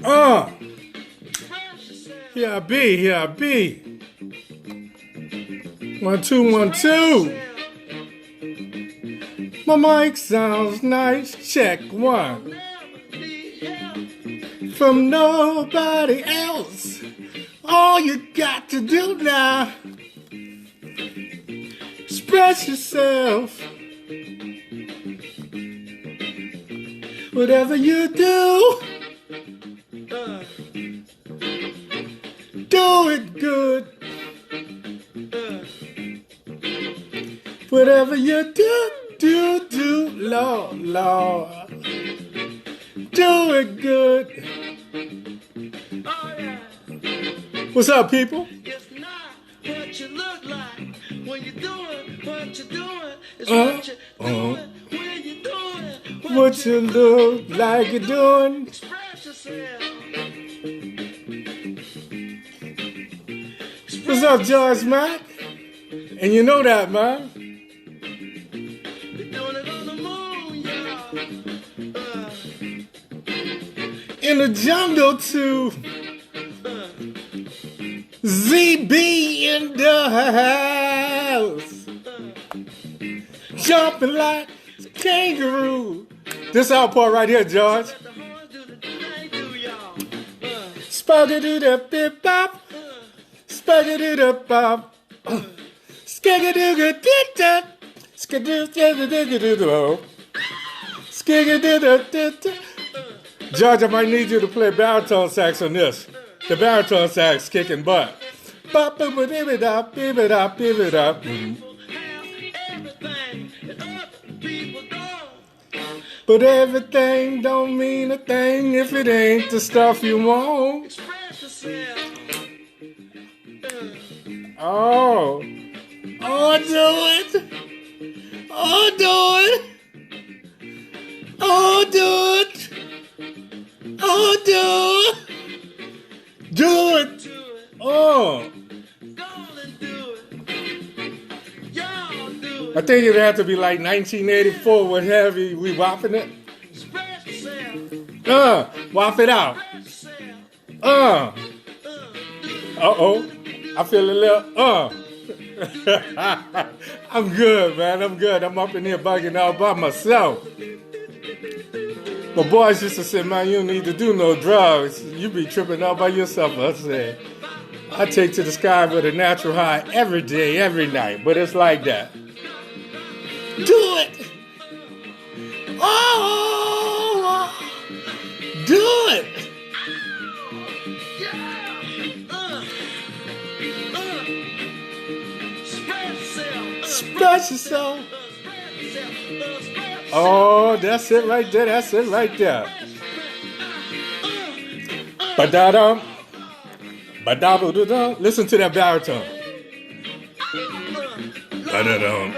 Uh, here I be, here I be. 1, 2, 1, 2. My mic sounds nice. Check 1. From nobody else. All you got to do now, express yourself. Whatever you do, do it good. Whatever you do, Lord. Do it good. What's up, people? It's not what you look like when you're doing what you're doing. It's what you're doing when you're doing what you look like you're doing. Express yourself. What's up, George Mac? And you know that, man. You're doing it on the moon, y'all. In the jungle, too. ZB in the house. Jumping like a kangaroo. This outpour right here, George. Let the horns do the thing, do y'all. Spagga-doo-da-bip-bop. Spagga-doo-da-bop. Skagga-doo-ga-doo-da. Skagga-doo-da-da-da-da-da. Skagga-doo-da-da-da. George, I might need you to play baritone sax on this. The baritone sax kicking butt. Bop-bop-bop-bip-bop, bip-bop, bip-bop. But everything don't mean a thing if it ain't the stuff you want. Express yourself. Oh. Oh, do it. Oh, do it. Oh, do it. Oh, do it. Do it. Oh. Go and do it. Y'all do it. I think it'd have to be like 1984. What have you? We whopping it? Express yourself. Whop it out. Express yourself. Uh-oh. I feel a little, I'm good, man. I'm good. I'm up in here bugging all by myself. But boys used to say, man, you don't need to do no drugs. You be tripping all by yourself. I said, I take to the sky with a natural high every day, every night. But it's like that. Do it. Oh, do it. Express yourself. Oh, that's it right there. That's it right there. Ba-da-dum. Ba-da-ba-da-dum. Listen to that baritone. Ba-da-dum.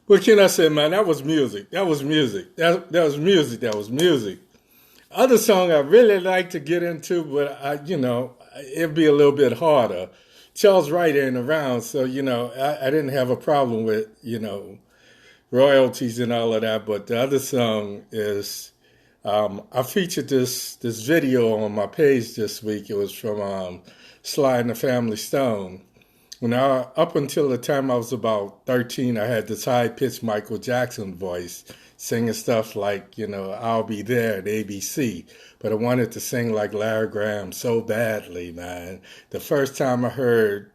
What can I say, man? That was music. That was music. That was music. That was music. Other song I really like to get into, but it'd be a little bit harder. Charles Wright ain't around, so I didn't have a problem with royalties and all of that. But the other song is I featured this video on my page this week. It was from Sly and the Family Stone. Now, up until the time I was about 13, I had this high-pitched Michael Jackson voice, singing stuff like, I'll Be There at ABC. But I wanted to sing like Larry Graham so badly, man. The first time I heard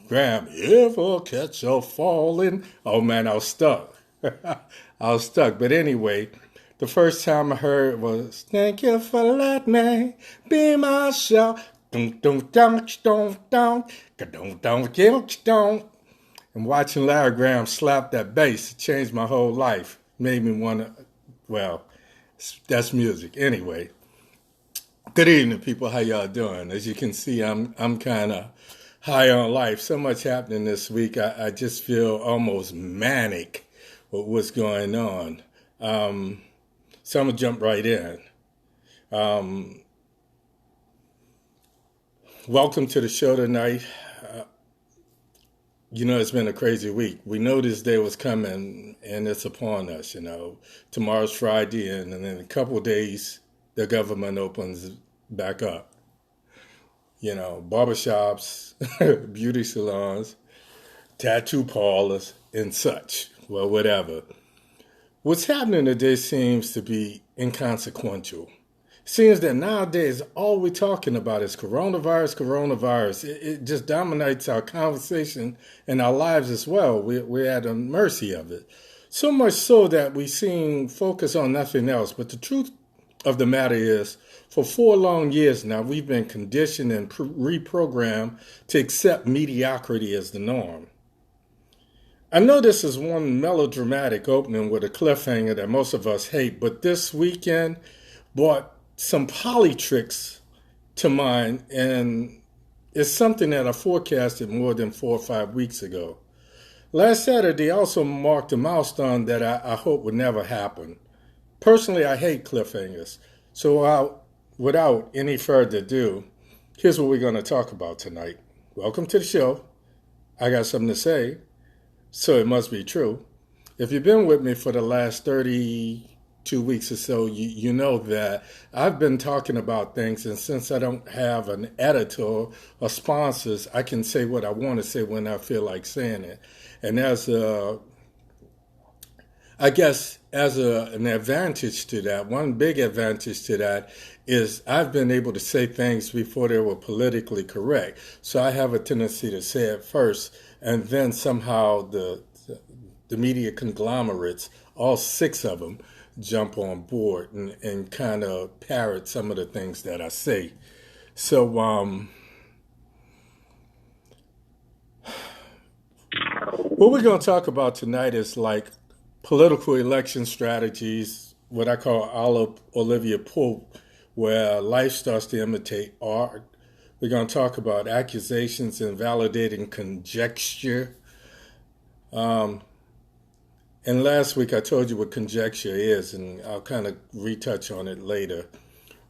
Graham, ever catch a falling? Oh, man, I was stuck. I was stuck. But anyway, the first time I heard was, thank you for letting me be myself. And watching Larry Graham slap that bass, it changed my whole life. Made me want to, that's music. Anyway, good evening, people. How y'all doing? As you can see, I'm kind of high on life. So much happening this week. I just feel almost manic with what's going on. So I'm going to jump right in. Welcome to the show tonight. It's been a crazy week. We know this day was coming and it's upon us, Tomorrow's Friday and then in a couple of days, the government opens back up. Barbershops, beauty salons, tattoo parlors, and such. Well, whatever. What's happening today seems to be inconsequential. Seems that nowadays all we're talking about is coronavirus. It just dominates our conversation and our lives as well. We're at the mercy of it. So much so that we seem focused on nothing else. But the truth of the matter is, for 4 long years now, we've been conditioned and reprogrammed to accept mediocrity as the norm. I know this is one melodramatic opening with a cliffhanger that most of us hate, but this weekend brought some tricks to mind, and it's something that I forecasted more than 4 or 5 weeks ago. Last Saturday also marked a milestone that I hope would never happen. Personally, I hate cliffhangers, so without any further ado, here's what we're going to talk about tonight. Welcome to the show. I got something to say, so it must be true. If you've been with me for the last 32 weeks or so, you know that I've been talking about things, and since I don't have an editor or sponsors, I can say what I want to say when I feel like saying it. And as an advantage to that, one big advantage to that is I've been able to say things before they were politically correct. So I have a tendency to say it first, and then somehow the media conglomerates, all 6 of them, jump on board and kind of parrot some of the things that I say. So what we're going to talk about tonight is like political election strategies, what I call Olivia Pope, where life starts to imitate art. We're going to talk about accusations and validating conjecture. And last week I told you what conjecture is, and I'll kind of retouch on it later.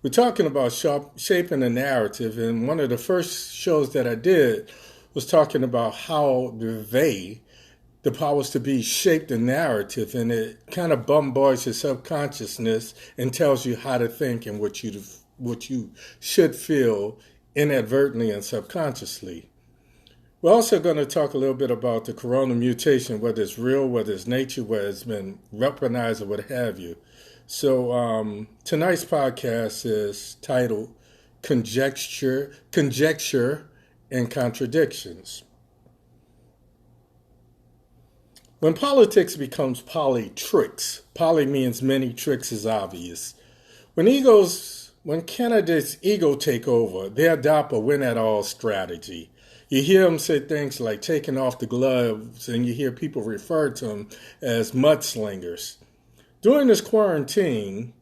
We're talking about shaping a narrative, and one of the first shows that I did was talking about how the powers to be, shape the narrative, and it kind of bombards your subconsciousness and tells you how to think and what you should feel inadvertently and subconsciously. We're also going to talk a little bit about the corona mutation, whether it's real, whether it's nature, whether it's been weaponized or what have you. So tonight's podcast is titled Conjecture and Contradictions. When politics becomes tricks, poly means many, tricks is obvious. When candidates' ego take over, they adopt a win-at-all strategy. You hear them say things like taking off the gloves, and you hear people refer to them as mudslingers. During this quarantine,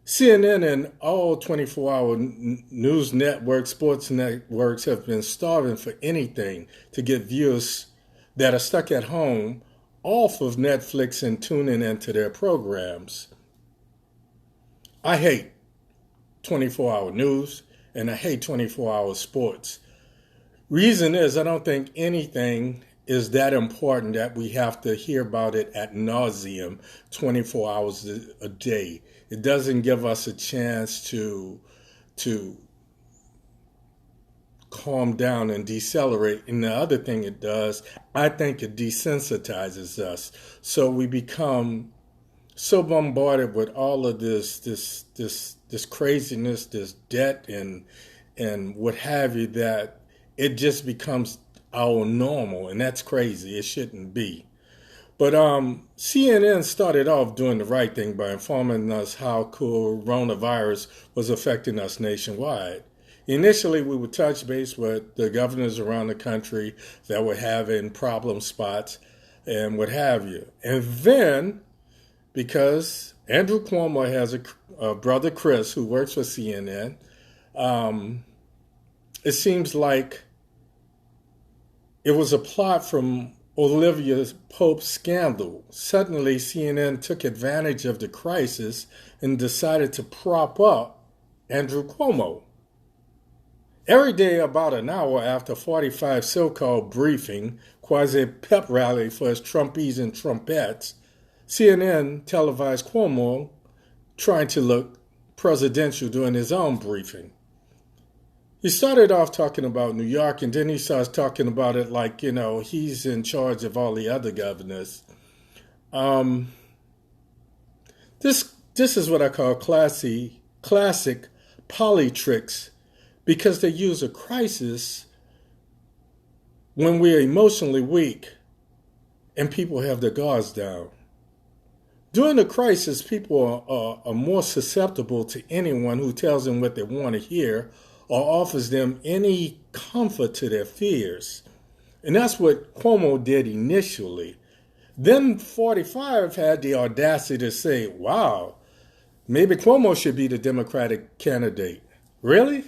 CNN and all 24-hour news networks, sports networks have been starving for anything to get viewers that are stuck at home off of Netflix and tuning into their programs. I hate 24-hour news, and I hate 24-hour sports. Reason is I don't think anything is that important that we have to hear about it ad nauseum 24 hours a day. It doesn't give us a chance to calm down and decelerate. And the other thing it does, I think it desensitizes us. So we become so bombarded with all of this craziness, this debt and what have you, that it just becomes our normal, and that's crazy. It shouldn't be. But CNN started off doing the right thing by informing us how coronavirus was affecting us nationwide. Initially, we would touch base with the governors around the country that were having problem spots and what have you. And then, because Andrew Cuomo has a brother, Chris, who works for CNN, it seems like it was a plot from Olivia Pope's scandal. Suddenly, CNN took advantage of the crisis and decided to prop up Andrew Cuomo. Every day, about an hour after 45 so-called briefing, quasi-pep rally for his Trumpies and Trumpettes, CNN televised Cuomo trying to look presidential during his own briefing. He started off talking about New York, and then he starts talking about it like, he's in charge of all the other governors. This is what I call classic politricks, because they use a crisis when we're emotionally weak and people have their guards down. During a crisis, people are more susceptible to anyone who tells them what they want to hear or offers them any comfort to their fears. And that's what Cuomo did initially. Then 45 had the audacity to say, wow, maybe Cuomo should be the Democratic candidate. Really?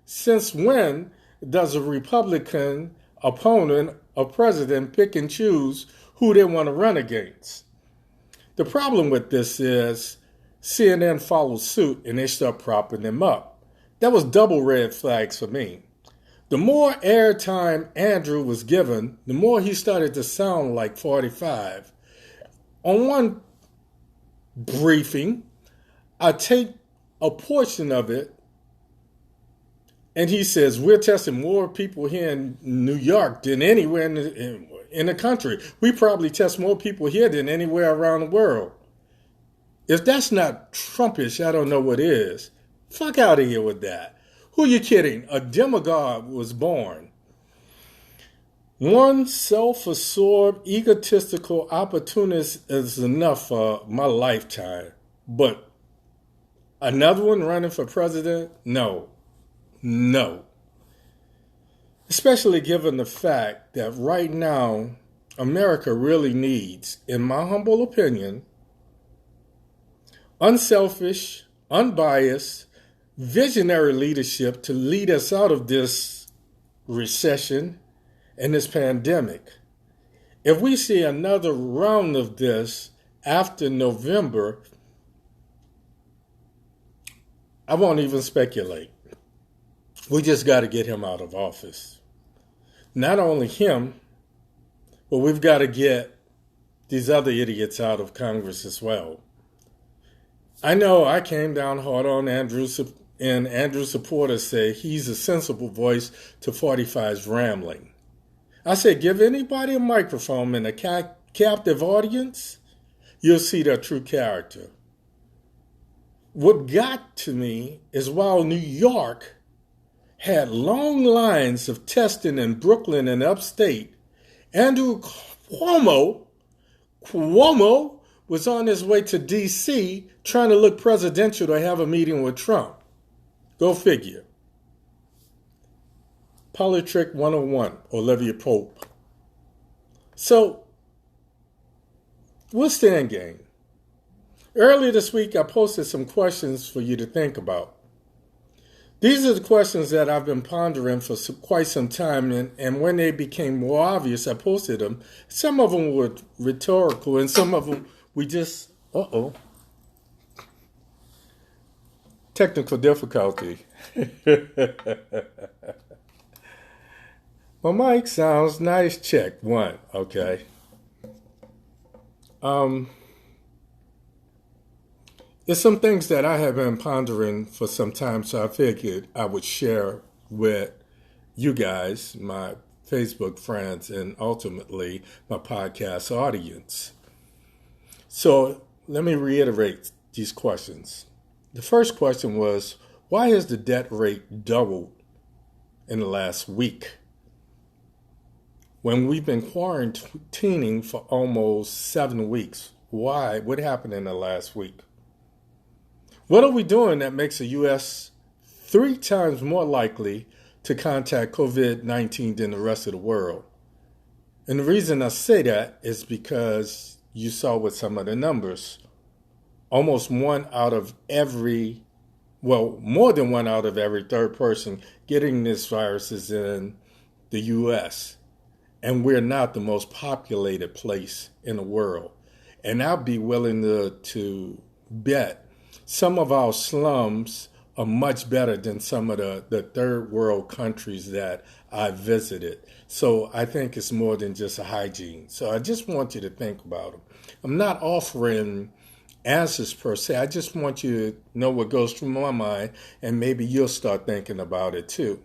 Since when does a Republican opponent or president pick and choose who they want to run against? The problem with this is CNN follows suit and they start propping them up. That was double red flags for me. The more airtime Andrew was given, the more he started to sound like 45. On one briefing, I take a portion of it, and he says, we're testing more people here in New York than anywhere in the country. We probably test more people here than anywhere around the world. If that's not Trumpish, I don't know what is. Fuck out of here with that. Who are you kidding? A demagogue was born. One self-absorbed, egotistical opportunist is enough for my lifetime. But another one running for president? No. Especially given the fact that right now, America really needs, in my humble opinion, unselfish, unbiased, visionary leadership to lead us out of this recession and this pandemic. If we see another round of this after November, I won't even speculate. We just got to get him out of office. Not only him, but we've got to get these other idiots out of Congress as well. I know I came down hard on Andrew, and Andrew supporters say he's a sensible voice to 45's rambling. I said, give anybody a microphone and a captive audience, you'll see their true character. What got to me is while New York had long lines of testing in Brooklyn and upstate, Andrew Cuomo was on his way to D.C. trying to look presidential to have a meeting with Trump. Go figure. Politrick 101, Olivia Pope. So, what's the end game? Earlier this week, I posted some questions for you to think about. These are the questions that I've been pondering for quite some time, and when they became more obvious, I posted them. Some of them were rhetorical, and some of them we just, technical difficulty. My mic sounds nice. Check. 1. Okay. There's some things that I have been pondering for some time, so I figured I would share with you guys, my Facebook friends, and ultimately my podcast audience. So let me reiterate these questions. The first question was, why has the death rate doubled in the last week? When we've been quarantining for almost 7 weeks, why? What happened in the last week? What are we doing that makes the U.S. 3 times more likely to contact COVID-19 than the rest of the world? And the reason I say that is because you saw with some of the numbers, almost more than one out of every third person getting this virus is in the U.S. And we're not the most populated place in the world. And I'd be willing to bet some of our slums are much better than some of the third world countries that I visited. So I think it's more than just a hygiene. So I just want you to think about them. I'm not offering answers per se. I just want you to know what goes through my mind, and maybe you'll start thinking about it too.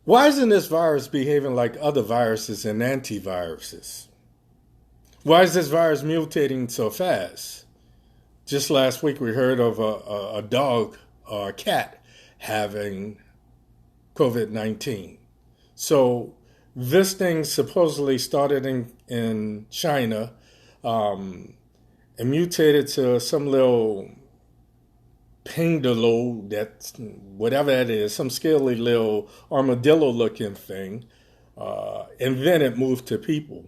Why isn't this virus behaving like other viruses and antiviruses? Why is this virus mutating so fast? Just last week we heard of a dog or a cat having COVID-19. So this thing supposedly started in China and mutated to some little pangolin, that whatever that is, some scaly little armadillo-looking thing, and then it moved to people.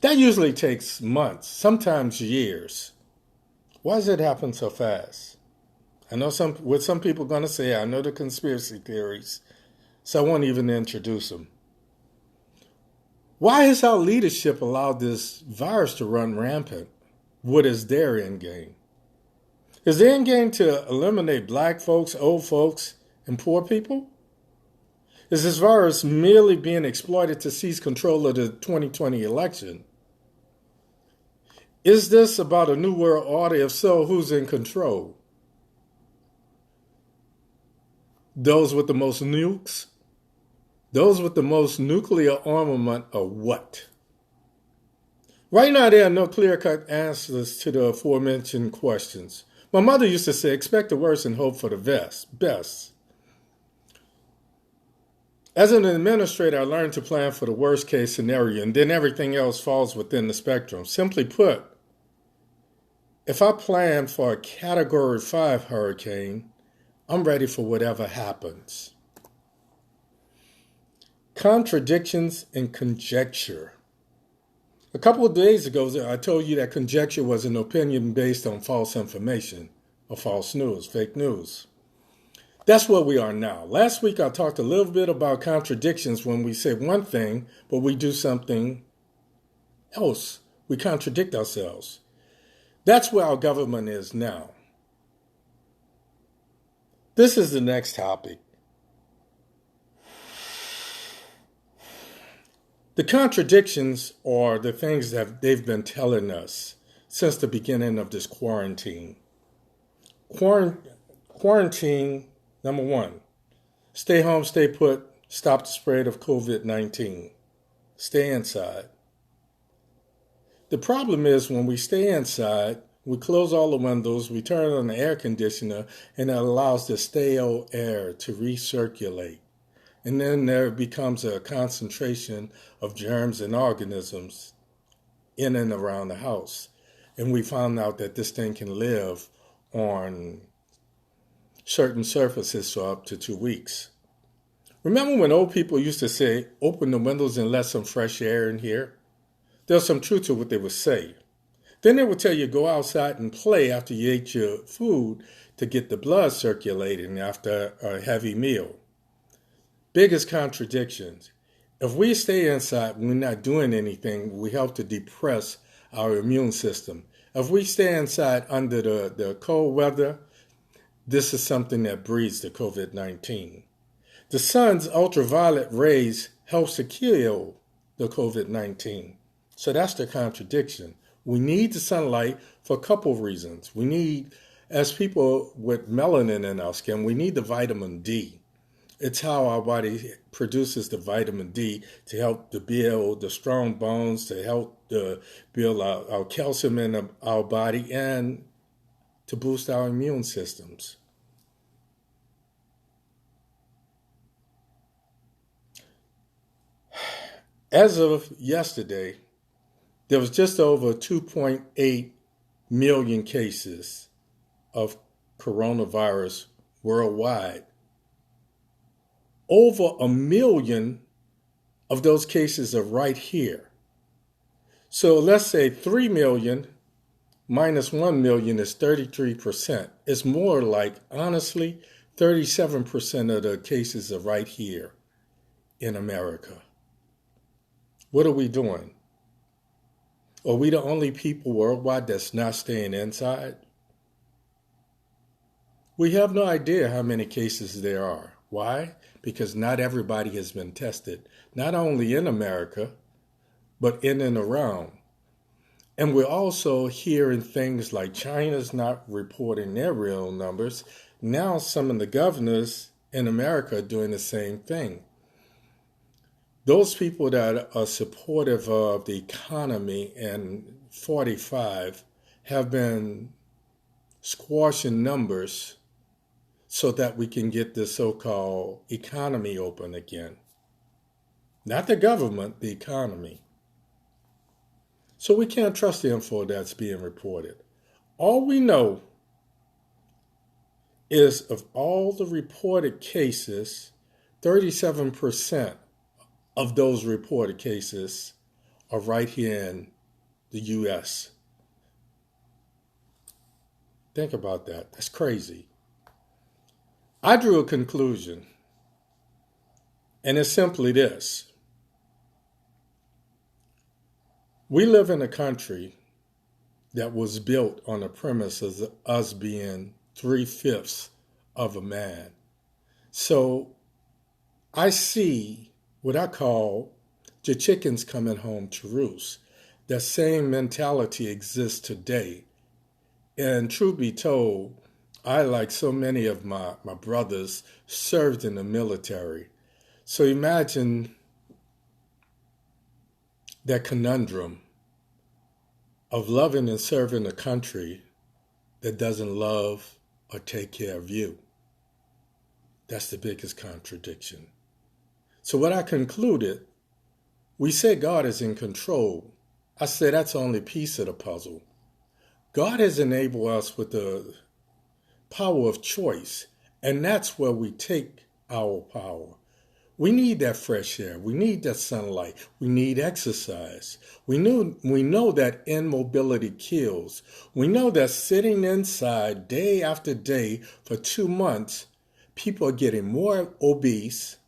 That usually takes months, sometimes years. Why does it happen so fast? I know what some people are going to say. I know the conspiracy theories, so I won't even introduce them. Why has our leadership allowed this virus to run rampant? What is their end game? Is their end game to eliminate black folks, old folks, and poor people? Is this virus merely being exploited to seize control of the 2020 election? Is this about a new world order? If so, who's in control? Those with the most nukes? Those with the most nuclear armament or what? Right now, there are no clear-cut answers to the aforementioned questions. My mother used to say, expect the worst and hope for the best. As an administrator, I learned to plan for the worst-case scenario, and then everything else falls within the spectrum. Simply put, if I plan for a Category 5 hurricane, I'm ready for whatever happens. Contradictions and conjecture. A couple of days ago, I told you that conjecture was an opinion based on false information or false news, fake news. That's where we are now. Last week, I talked a little bit about contradictions when we say one thing, but we do something else. We contradict ourselves. That's where our government is now. This is the next topic. The contradictions are the things that they've been telling us since the beginning of this quarantine. Quarantine, number one, stay home, stay put, stop the spread of COVID-19. Stay inside. The problem is when we stay inside, we close all the windows, we turn on the air conditioner, and it allows the stale air to recirculate. And then there becomes a concentration of germs and organisms in and around the house. And we found out that this thing can live on certain surfaces for up to 2 weeks. Remember when old people used to say, open the windows and let some fresh air in here? There's some truth to what they would say. Then they would tell you go outside and play after you ate your food to get the blood circulating after a heavy meal. Biggest contradictions. If we stay inside and we're not doing anything, we help to depress our immune system. If we stay inside under the cold weather, this is something that breeds the COVID-19. The sun's ultraviolet rays helps to kill the COVID-19. So that's the contradiction. We need the sunlight for a couple of reasons. We need, as people with melanin in our skin, we need the vitamin D. It's how our body produces the vitamin D to help to build the strong bones, to help to build our calcium in our body, and to boost our immune systems. As of yesterday, there was just over 2.8 million cases of coronavirus worldwide. Over 1 million of those cases are right here. So let's say 3 million minus 1 million is 33%. It's more like, honestly, 37% of the cases are right here in America. What are we doing? Are we the only people worldwide that's not staying inside? We have no idea how many cases there are. Why? Because not everybody has been tested, not only in America, but in and around. And we're also hearing things like China's not reporting their real numbers. Now some of the governors in America are doing the same thing. Those people that are supportive of the economy and 45 have been squashing numbers so that we can get the so-called economy open again. Not the government, the economy. So we can't trust the info that's being reported. All we know is of all the reported cases, 37% of those reported cases are right here in the U.S. Think about that. That's crazy. I drew a conclusion, and it's simply this. We live in a country that was built on the premise of us being 3/5 of a man. So I see what I call the chickens coming home to roost. That same mentality exists today. And truth be told, I, like so many of my brothers, served in the military. So imagine that conundrum of loving and serving a country that doesn't love or take care of you. That's the biggest contradiction. So what I concluded, we say God is in control. I say that's only a piece of the puzzle. God has enabled us with the power of choice, and that's where we take our power. We need that fresh air. We need that sunlight. We need exercise. We know that immobility kills. We know that sitting inside day after day for 2 months, people are getting more obese.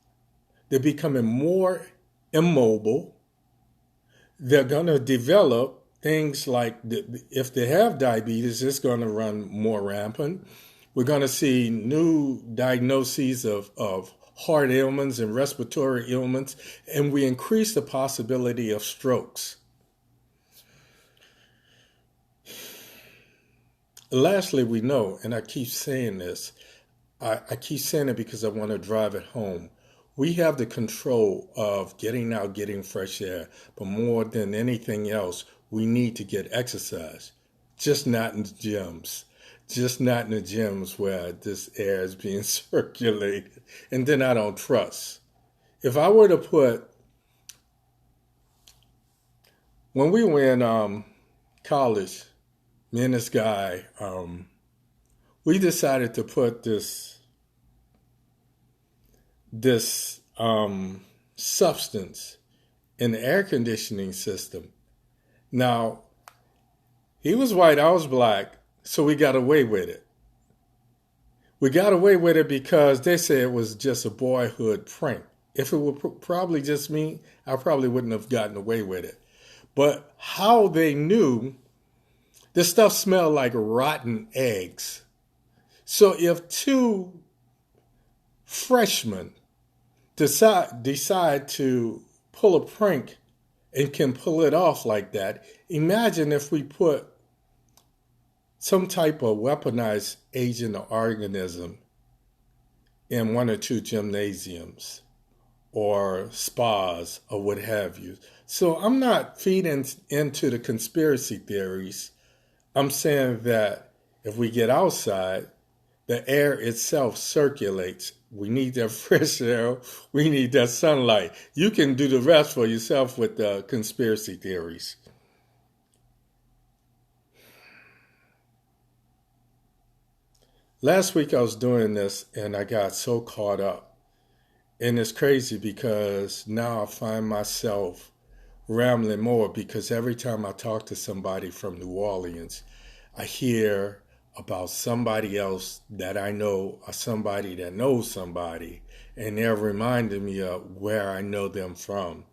They're becoming more immobile. They're going to develop things like, if they have diabetes, it's going to run more rampant. We're going to see new diagnoses of heart ailments and respiratory ailments, and we increase the possibility of strokes. Lastly, we know, and I keep saying this, I keep saying it because I want to drive it home. We have the control of getting out, getting fresh air, but more than anything else, we need to get exercise, just not in the gyms. Just not in the gyms where this air is being circulated. And then I don't trust. If I were to put, when we were in college, me and this guy, we decided to put this substance in the air conditioning system. Now, he was white, I was black. So we got away with it. We got away with it because they said it was just a boyhood prank. If it were probably just me, I probably wouldn't have gotten away with it. But how they knew, this stuff smelled like rotten eggs. So if 2 freshmen decide to pull a prank and can pull it off like that, imagine if we put some type of weaponized agent or organism in 1 or 2 gymnasiums or spas or what have you. So I'm not feeding into the conspiracy theories. I'm saying that if we get outside, the air itself circulates. We need that fresh air. We need that sunlight. You can do the rest for yourself with the conspiracy theories. Last week I was doing this and I got so caught up. And it's crazy because now I find myself rambling more because every time I talk to somebody from New Orleans, I hear about somebody else that I know or somebody that knows somebody, and they're reminding me of where I know them from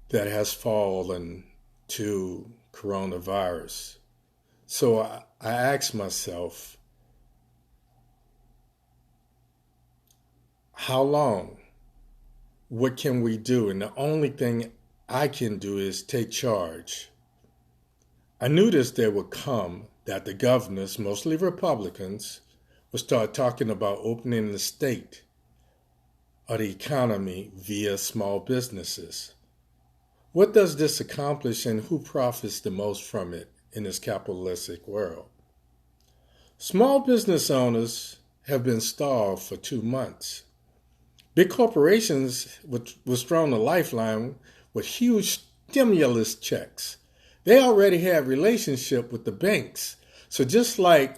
that has fallen to coronavirus. So I asked myself, how long? What can we do? And the only thing I can do is take charge. I knew this day would come, that the governors, mostly Republicans, would start talking about opening the state or the economy via small businesses. What does this accomplish and who profits the most from it in this capitalistic world? Small business owners have been starved for 2 months. Big corporations was thrown a lifeline with huge stimulus checks. They already had relationship with the banks. So just like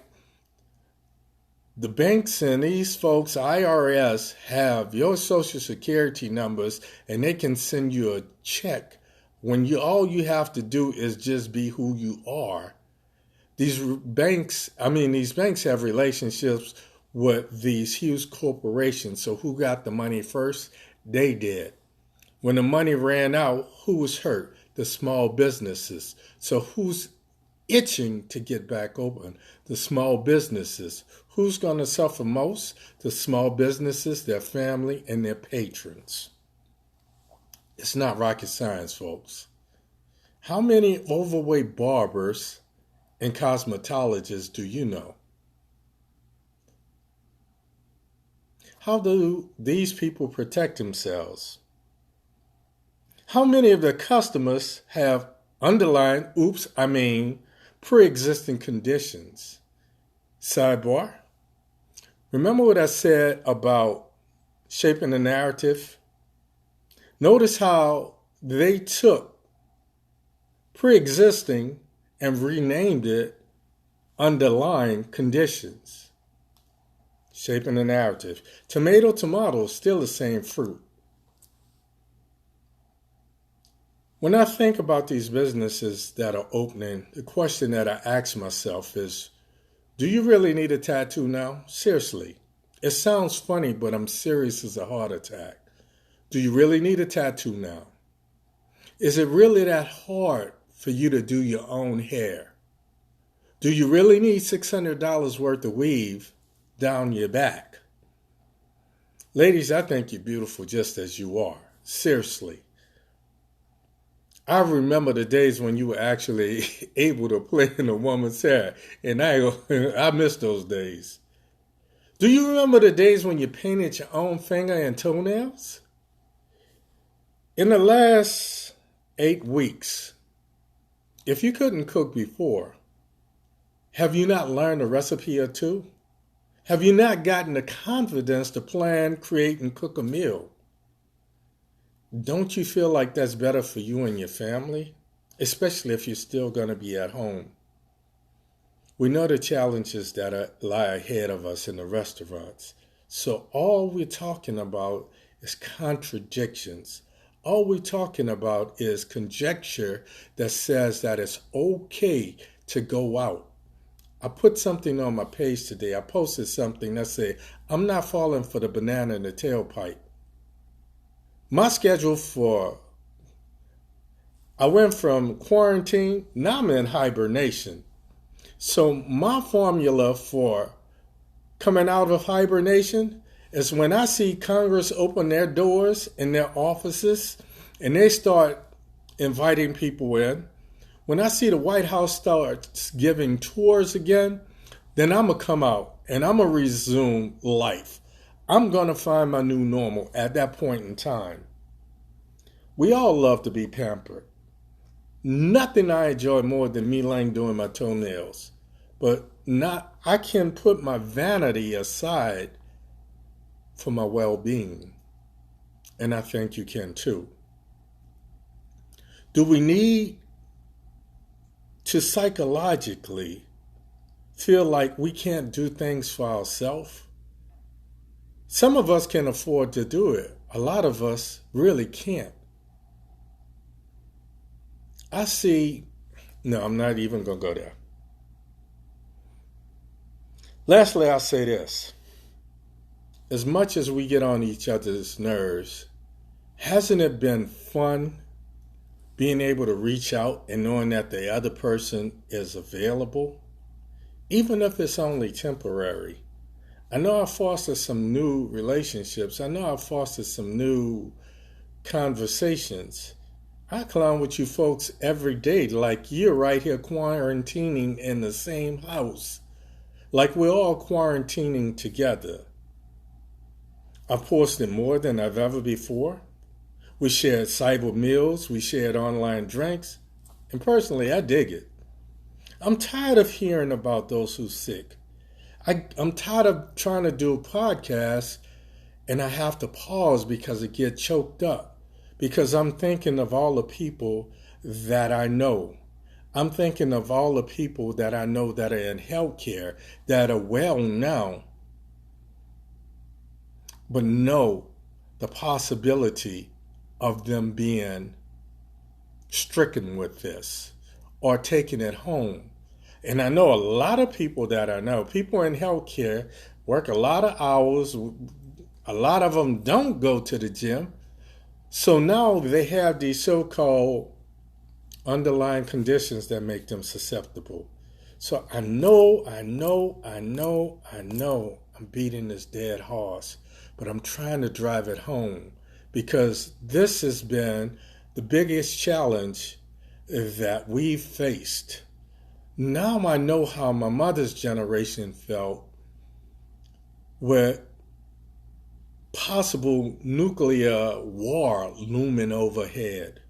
the banks and these folks, IRS, have your social security numbers and they can send you a check when all you have to do is just be who you are. These banks have relationships with these huge corporations. So who got the money first? They did. When the money ran out, who was hurt? The small businesses. So who's itching to get back open? The small businesses. Who's going to suffer most? The small businesses, their family, and their patrons. It's not rocket science, folks. How many overweight barbers and cosmetologists do you know? How do these people protect themselves? How many of their customers have pre-existing conditions? Sidebar. Remember what I said about shaping the narrative? Notice how they took pre-existing and renamed it underlying conditions. Shaping the narrative. Tomato is still the same fruit. When I think about these businesses that are opening, the question that I ask myself is, do you really need a tattoo now? Seriously. It sounds funny, but I'm serious as a heart attack. Do you really need a tattoo now? Is it really that hard for you to do your own hair? Do you really need $600 worth of weave down your back? Ladies, I think you're beautiful just as you are. Seriously. I remember the days when you were actually able to play in a woman's hair, and I miss those days. Do you remember the days when you painted your own finger and toenails? In the last 8 weeks, if you couldn't cook before, have you not learned a recipe or two? Have you not gotten the confidence to plan, create, and cook a meal? Don't you feel like that's better for you and your family? Especially if you're still going to be at home. We know the challenges that lie ahead of us in the restaurants. So all we're talking about is contradictions. All we're talking about is conjecture that says that it's okay to go out. I put something on my page today. I posted something that said, I'm not falling for the banana in the tailpipe. My schedule I went from quarantine, now I'm in hibernation. So my formula for coming out of hibernation is when I see Congress open their doors in their offices and they start inviting people in. When I see the White House start giving tours again, then I'm going to come out and I'm going to resume life. I'm going to find my new normal at that point in time. We all love to be pampered. Nothing I enjoy more than me laying doing my toenails. But I can put my vanity aside for my well-being. And I think you can too. Do we need to psychologically feel like we can't do things for ourselves? Some of us can afford to do it. A lot of us really can't. I'm not even going to go there. Lastly, I'll say this. As much as we get on each other's nerves, hasn't it been fun being able to reach out and knowing that the other person is available, even if it's only temporary. I know I fostered some new relationships. I know I fostered some new conversations. I clown with you folks every day like you're right here quarantining in the same house. Like we're all quarantining together. I've posted more than I've ever before. We shared cyber meals, we shared online drinks, and personally, I dig it. I'm tired of hearing about those who's sick. I'm tired of trying to do a podcast and I have to pause because it gets choked up. Because I'm thinking of all the people that I know. I'm thinking of all the people that I know that are in healthcare, that are well now, but know the possibility of them being stricken with this or taking it home. And I know a lot of people that I know, people in healthcare work a lot of hours. A lot of them don't go to the gym. So now they have these so-called underlying conditions that make them susceptible. So I know I'm beating this dead horse, but I'm trying to drive it home because this has been the biggest challenge that we've faced. Now I know how my mother's generation felt with possible nuclear war looming overhead.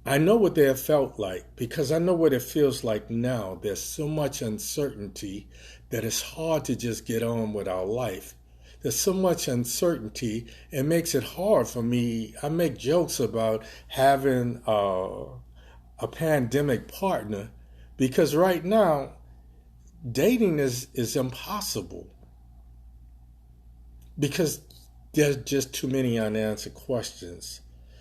I know what they have felt like because I know what it feels like now. There's so much uncertainty that it's hard to just get on with our life. There's so much uncertainty, it makes it hard for me. I make jokes about having a pandemic partner because right now, dating is impossible because there's just too many unanswered questions.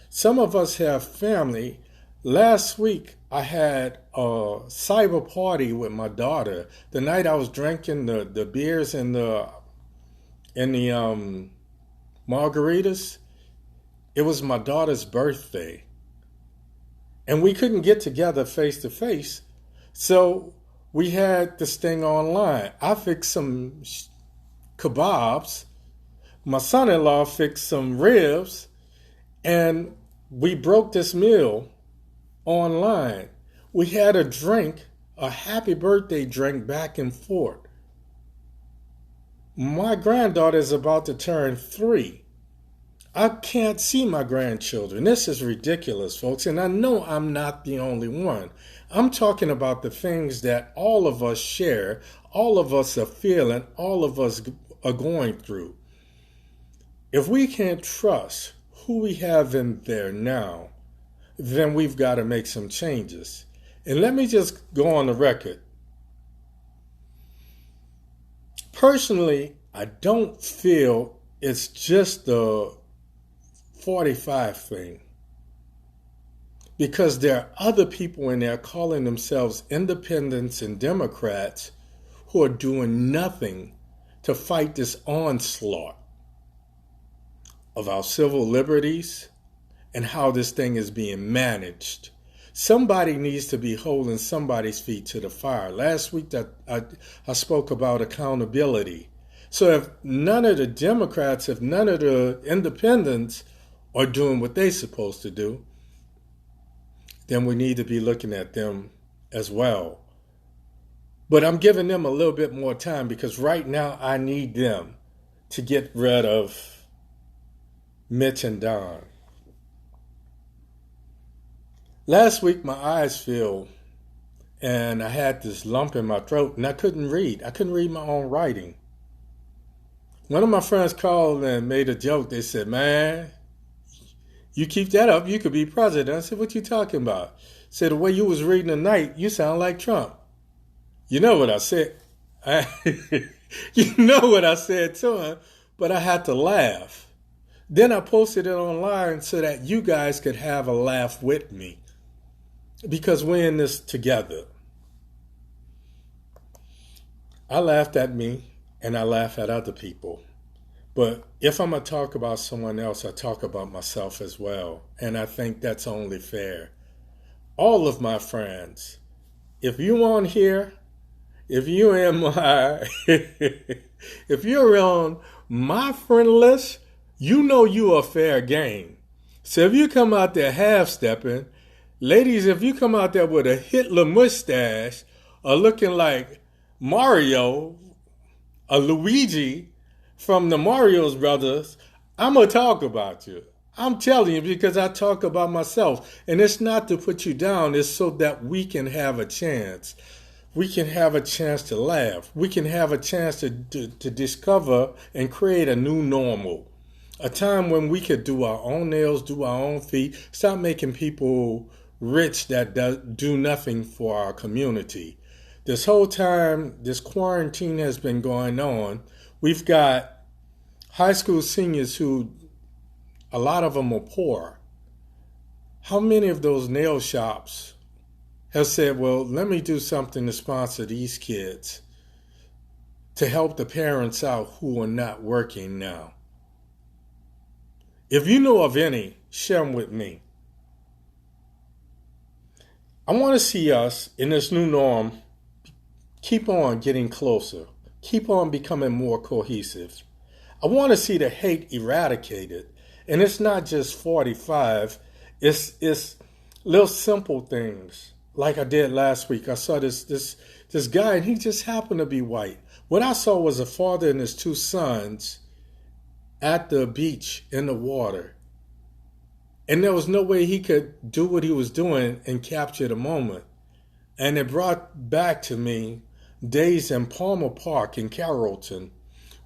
Some of us have family. Last week, I had a cyber party with my daughter. The night I was drinking the beers and the margaritas, it was my daughter's birthday. And we couldn't get together face to face. So we had this thing online. I fixed some kebabs. My son-in-law fixed some ribs. And we broke this meal online. We had a drink, a happy birthday drink back and forth. My granddaughter is about to turn 3. I can't see my grandchildren. This is ridiculous, folks. And I know I'm not the only one. I'm talking about the things that all of us share, all of us are feeling, all of us are going through. If we can't trust who we have in there now, then we've got to make some changes. And let me just go on the record. Personally, I don't feel it's just the 45 thing. Because there are other people in there calling themselves independents and Democrats who are doing nothing to fight this onslaught of our civil liberties and how this thing is being managed. Somebody needs to be holding somebody's feet to the fire. Last week I spoke about accountability. So if none of the Democrats, if none of the independents are doing what they're supposed to do, then we need to be looking at them as well. But I'm giving them a little bit more time because right now I need them to get rid of Mitch and Don. Last week my eyes filled and I had this lump in my throat and I couldn't read. I couldn't read my own writing. One of my friends called and made a joke. They said, "Man, you keep that up, you could be president." I said, "What you talking about?" I said, "The way you was reading tonight, you sound like Trump." You know what I said? You know what I said to him, but I had to laugh. Then I posted it online so that you guys could have a laugh with me because we're in this together. I laughed at me and I laugh at other people. But if I'm going to talk about someone else, I talk about myself as well. And I think that's only fair. All of my friends, if you on here, if you in my, if you're on my friend list, you know you are fair game. So if you come out there half-stepping, ladies, if you come out there with a Hitler mustache or looking like Mario or Luigi from the Mario's Brothers, I'm going to talk about you. I'm telling you because I talk about myself. And it's not to put you down. It's so that we can have a chance. We can have a chance to laugh. We can have a chance to discover and create a new normal. A time when we could do our own nails, do our own feet, stop making people rich that do nothing for our community. This whole time this quarantine has been going on, we've got high school seniors who, a lot of them are poor. How many of those nail shops have said, well, let me do something to sponsor these kids to help the parents out who are not working now? If you know of any, share them with me. I want to see us in this new norm keep on getting closer, keep on becoming more cohesive. I want to see the hate eradicated. And it's not just 45, it's little simple things. Like I did last week, I saw this guy, and he just happened to be white. What I saw was a father and his two sons at the beach in the water. And there was no way he could do what he was doing and capture the moment. And it brought back to me days in Palmer Park in Carrollton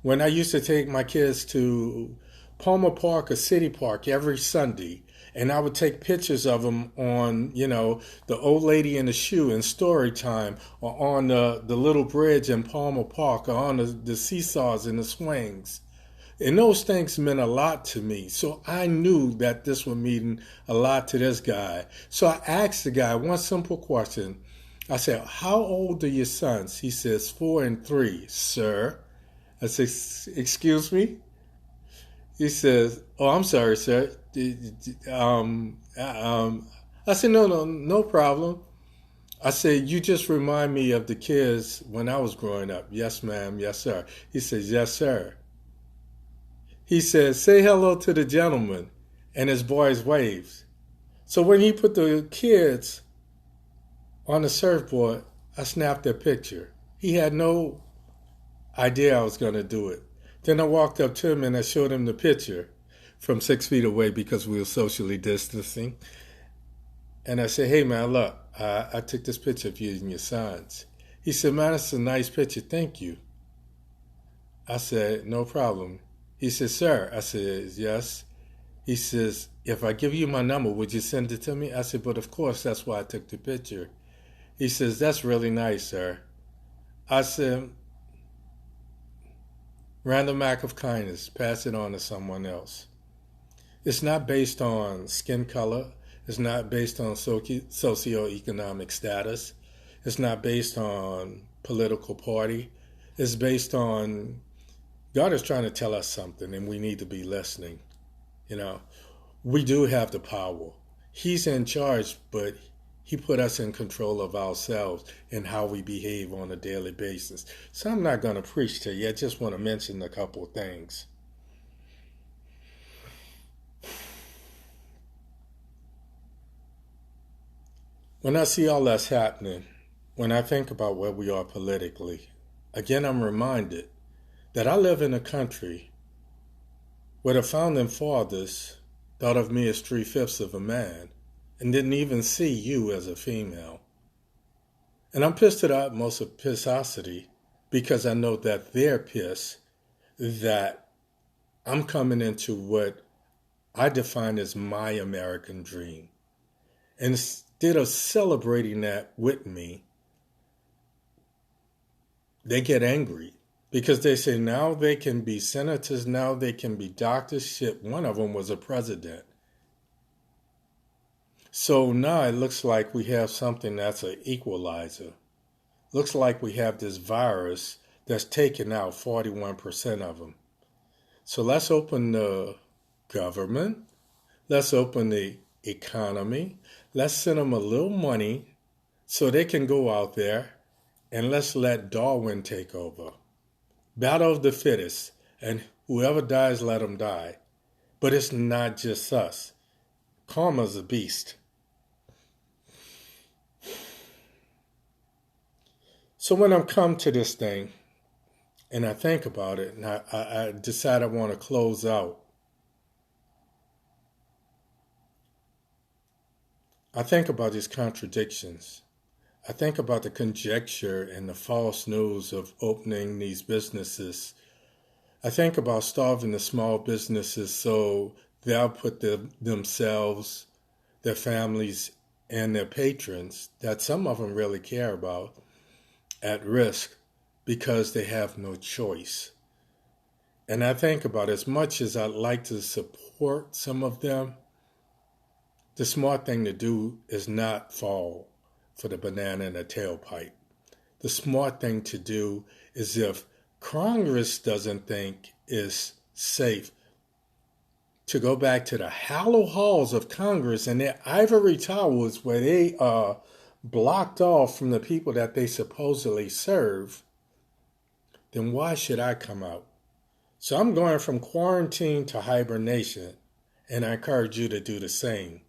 when I used to take my kids to Palmer Park or City Park every Sunday. And I would take pictures of them on, the old lady in the shoe in story time, or on the little bridge in Palmer Park, or on the seesaws and the swings. And those things meant a lot to me. So I knew that this would mean a lot to this guy. So I asked the guy one simple question. I said, how old are your sons? He says, 4 and 3, sir. I said, excuse me? He says, oh, I'm sorry, sir. I said, no problem. I said, you just remind me of the kids when I was growing up. Yes, ma'am. Yes, sir. He says, yes, sir. He says, say hello to the gentleman. And his boys waves. So when he put the kids on the surfboard, I snapped their picture. He had no idea I was going to do it. Then I walked up to him and I showed him the picture from 6 feet away because we were socially distancing. And I said, hey, man, look, I took this picture of you and your sons. He said, man, that's a nice picture. Thank you. I said, no problem. He said, sir. I said, yes. He says, if I give you my number, would you send it to me? I said, but of course, that's why I took the picture. He says, that's really nice, sir. I said, random act of kindness, pass it on to someone else. It's not based on skin color. It's not based on socioeconomic status. It's not based on political party. It's based on God is trying to tell us something, and we need to be listening. We do have the power. He's in charge, but he put us in control of ourselves and how we behave on a daily basis. So I'm not going to preach to you. I just want to mention a couple of things. When I see all that's happening, when I think about where we are politically, again, I'm reminded that I live in a country where the founding fathers thought of me as 3/5 of a man and didn't even see you as a female. And I'm pissed to the utmost of pissosity because I know that they're pissed that I'm coming into what I define as my American dream. And instead of celebrating that with me, they get angry. Because they say now they can be senators, now they can be doctors. Shit, one of them was a president. So now it looks like we have something that's an equalizer. Looks like we have this virus that's taken out 41% of them. So let's open the government. Let's open the economy. Let's send them a little money so they can go out there, and let's let Darwin take over. Battle of the fittest, and whoever dies, let them die. But it's not just us. Karma's a beast. So when I come to this thing, and I think about it, and I decide I want to close out, I think about these contradictions. I think about the conjecture and the false news of opening these businesses. I think about starving the small businesses so they'll put themselves, their families, and their patrons, that some of them really care about, at risk because they have no choice. And I think about, as much as I'd like to support some of them, the smart thing to do is not fall for the banana in the tailpipe. The smart thing to do is, if Congress doesn't think it's safe, to go back to the hallowed halls of Congress and their ivory towers where they are blocked off from the people that they supposedly serve, then why should I come out? So I'm going from quarantine to hibernation, and I encourage you to do the same.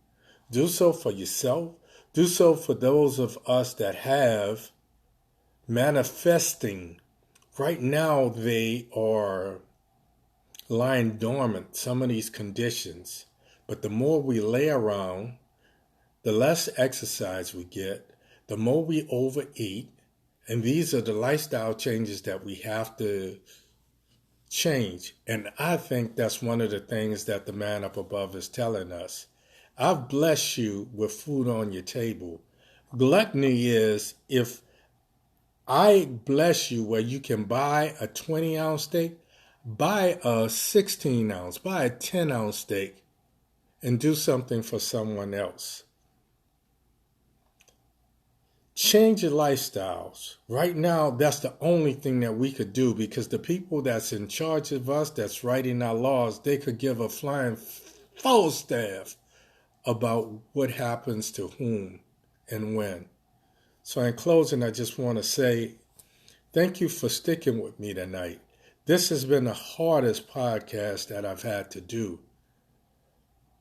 Do so for yourself. Do so for those of us that have manifesting. Right now, they are lying dormant, some of these conditions. But the more we lay around, the less exercise we get, the more we overeat. And these are the lifestyle changes that we have to change. And I think that's one of the things that the man up above is telling us. I've blessed you with food on your table. Gluttony is, if I bless you where you can buy a 20-ounce steak, buy a 16-ounce, buy a 10-ounce steak, and do something for someone else. Change your lifestyles. Right now, that's the only thing that we could do, because the people that's in charge of us, that's writing our laws, they could give a flying full staff about what happens to whom and when. So in closing, I just want to say thank you for sticking with me tonight. This has been the hardest podcast that I've had to do,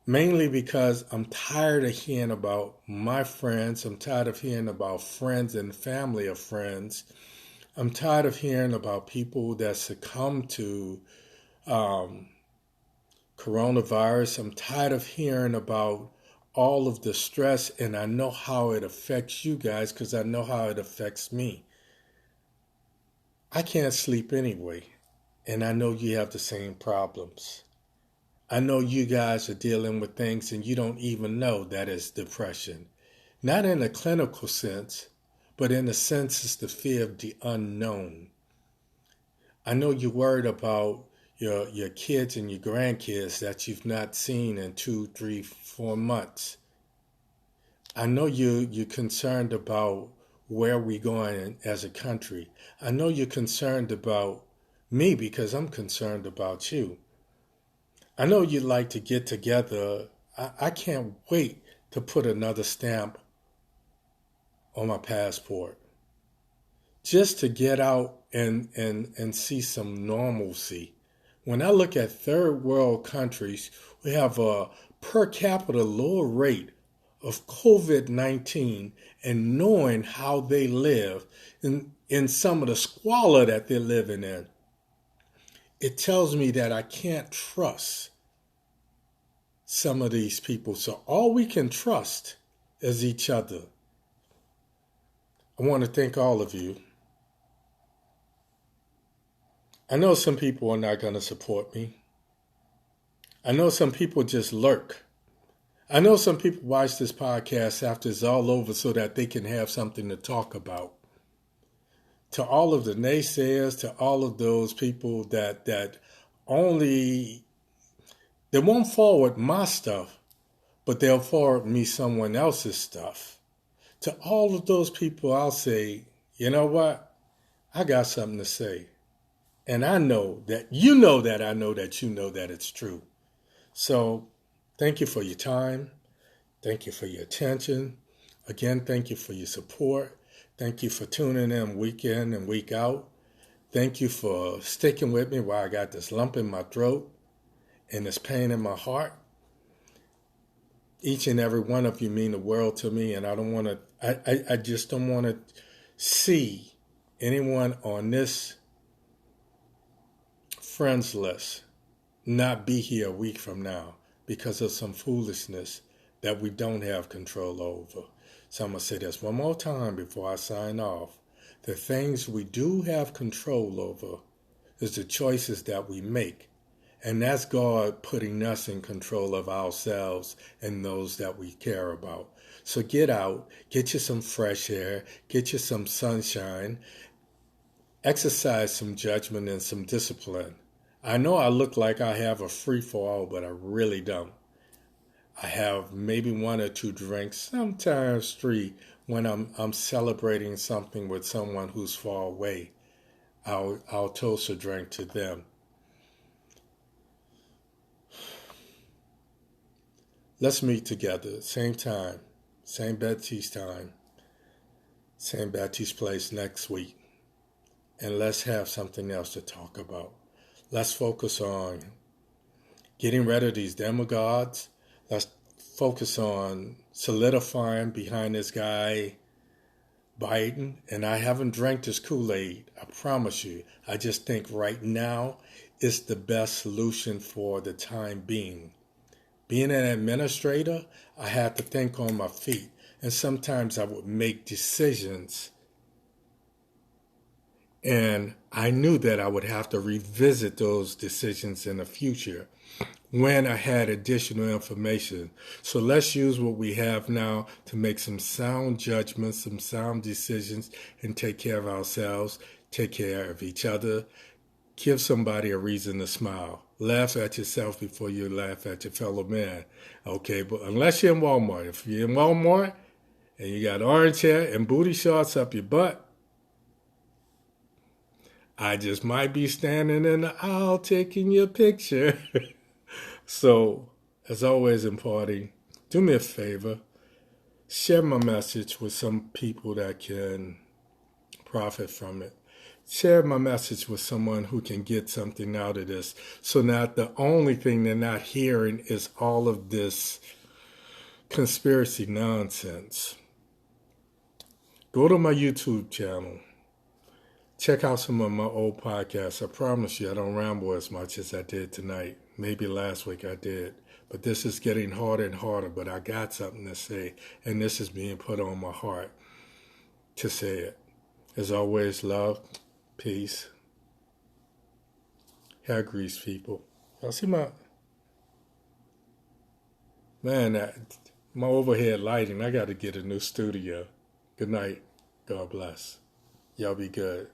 mainly because I'm tired of hearing about my friends. I'm tired of hearing about friends and family of friends. I'm tired of hearing about people that succumb to coronavirus. I'm tired of hearing about all of the stress, and I know how it affects you guys because I know how it affects me. I can't sleep anyway, and I know you have the same problems. I know you guys are dealing with things and you don't even know that it's depression. Not in a clinical sense, but in the sense it's the fear of the unknown. I know you're worried about your kids and your grandkids that you've not seen in 2, 3, 4 months. I know you're concerned about where we're going as a country. I know you're concerned about me because I'm concerned about you. I know you'd like to get together. I can't wait to put another stamp on my passport, just to get out and see some normalcy. When I look at third world countries, we have a per capita lower rate of COVID-19, and knowing how they live in some of the squalor that they're living in, it tells me that I can't trust some of these people. So all we can trust is each other. I want to thank all of you. I know some people are not going to support me. I know some people just lurk. I know some people watch this podcast after it's all over so that they can have something to talk about. To all of the naysayers, to all of those people that only, they won't forward my stuff, but they'll forward me someone else's stuff. To all of those people, I'll say, you know what? I got something to say. And I know that you know that I know that you know that it's true. So thank you for your time. Thank you for your attention. Again, thank you for your support. Thank you for tuning in week in and week out. Thank you for sticking with me while I got this lump in my throat and this pain in my heart. Each and every one of you mean the world to me, and I just don't want to see anyone on this friends list not be here a week from now because of some foolishness that we don't have control over. So I'm going to say this one more time before I sign off. The things we do have control over is the choices that we make. And that's God putting us in control of ourselves and those that we care about. So get out, get you some fresh air, get you some sunshine, exercise some judgment and some discipline. I know I look like I have a free-for-all, but I really don't. I have maybe 1 or 2 drinks, sometimes 3, when I'm celebrating something with someone who's far away. I'll toast a drink to them. Let's meet together, same time, same Betsy's time, same Betsy's place next week. And let's have something else to talk about. Let's focus on getting rid of these demagogues. Let's focus on solidifying behind this guy, Biden. And I haven't drank this Kool-Aid, I promise you. I just think right now is the best solution for the time being. Being an administrator, I had to think on my feet. And sometimes I would make decisions. And I knew that I would have to revisit those decisions in the future when I had additional information. So let's use what we have now to make some sound judgments, some sound decisions, and take care of ourselves, take care of each other. Give somebody a reason to smile. Laugh at yourself before you laugh at your fellow man. Okay, but unless you're in Walmart. If you're in Walmart and you got orange hair and booty shorts up your butt, I just might be standing in the aisle taking your picture. So, as always in party, do me a favor. Share my message with some people that can profit from it. Share my message with someone who can get something out of this. So that the only thing they're not hearing is all of this conspiracy nonsense. Go to my YouTube channel. Check out some of my old podcasts. I promise you I don't ramble as much as I did tonight. Maybe last week I did. But this is getting harder and harder. But I got something to say. And this is being put on my heart to say it. As always, love, peace, hair grease, people. Y'all see my overhead lighting. I got to get a new studio. Good night. God bless. Y'all be good.